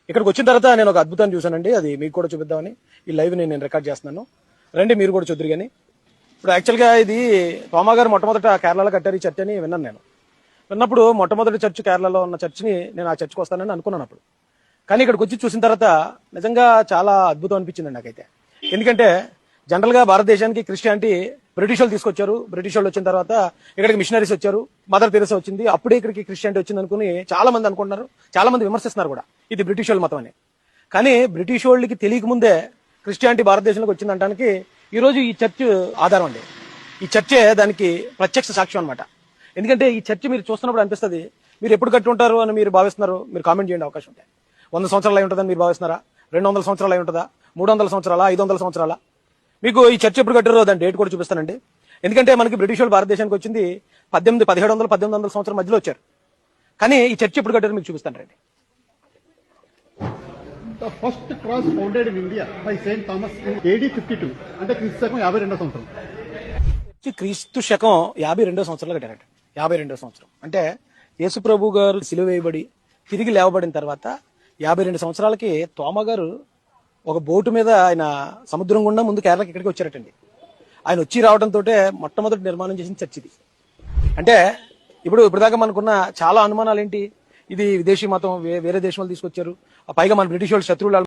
ఇక్కడికి వచ్చిన తర్వాత నేను ఒక అద్భుతాన్ని చూశానండి. అది మీకు కూడా చూపిద్దామని ఈ లైవ్ నేను రికార్డ్ చేస్తున్నాను. రండి మీరు కూడా చూద్దరు. కానీ ఇప్పుడు యాక్చువల్గా ఇది తోమా గారు మొట్టమొదట కేరళలో కట్టారు ఈ చర్చ్ అని విన్నాను నేను. విన్నప్పుడు మొట్టమొదటి చర్చ్ కేరళలో ఉన్న చర్చిని నేను ఆ చర్చ్కి వస్తానని అనుకున్నాను అప్పుడు. కానీ ఇక్కడికి వచ్చి చూసిన తర్వాత నిజంగా చాలా అద్భుతం అనిపించింది నాకైతే. ఎందుకంటే జనరల్గా భారతదేశానికి క్రిస్టియానిటీ బ్రిటిష్ వాళ్ళు తీసుకొచ్చారు. బ్రిటిష్ వాళ్ళు వచ్చిన తర్వాత ఇక్కడికి మిషనరీస్ వచ్చారు, మదర్ తెరెసా వచ్చింది, అప్పుడే ఇక్కడికి క్రిస్టియానిటీ వచ్చింది అనుకుని చాలా మంది అనుకుంటున్నారు, చాలా మంది విమర్శిస్తున్నారు కూడా ఇది బ్రిటిష్ వాళ్ళ మతం అని. కానీ బ్రిటిష్ వాళ్ళకి తెలియక ముందే క్రిస్టియానిటీ భారతదేశంలోకి వచ్చిందనడానికి ఈరోజు ఈ చర్చ్ ఆధారం అండి. ఈ చర్చే దానికి ప్రత్యక్ష సాక్ష్యం అనమాట. ఎందుకంటే ఈ చర్చ్ మీరు చూస్తున్నప్పుడు అనిపిస్తుంది, మీరు ఎప్పుడు కట్టి ఉంటారు అని మీరు భావిస్తున్నారు. మీరు కామెంట్ చేయండి, అవకాశం ఉంటాయి. 100 సంవత్సరాలు అయి ఉంటుందని మీరు భావిస్తున్నారా? 200 సంవత్సరాలు అయి ఉంటుందా? 300 సంవత్సరాలా? 500 సంవత్సరాలా? మీకు ఈ చర్చ్ ఎప్పుడు కట్టారో దాని డేట్ కూడా చూపిస్తానండి. ఎందుకంటే మనకి బ్రిటిష్ వాళ్ళు భారతదేశానికి వచ్చింది 1700 1800 సంవత్సరం మధ్యలో వచ్చారు. కానీ ఈ చర్చ్ ఎప్పుడు కట్టారో మీకు చూపిస్తాను రండి. The first cross founded in India by Saint Thomas in AD 52 అంటే క్రీస్తు శకం 52వ సంవత్సరం. క్రీస్తు శకం 52వ సంవత్సరంలో కట్టారట. 52వ సంవత్సరం అంటే యేసు ప్రభు గారు సిలువ వేయబడి తిరిగి లేవబడిన తర్వాత 52 సంవత్సరాలకి తోమా గారు ఒక బోటు మీద ఆయన సముద్రం గుండా ముందు కేరళకి ఇక్కడికి వచ్చారటండి. ఆయన వచ్చి రావడంతో మొట్టమొదటి నిర్మాణం చేసిన చర్చ్ ఇది. అంటే ఇప్పుడు దాకా మనకున్న చాలా అనుమానాలు ఏంటి, ఇది విదేశీ మతం, వేరే దేశం వాళ్ళు తీసుకొచ్చారు, పైగా మన బ్రిటిష్ వాళ్ళు శత్రువులు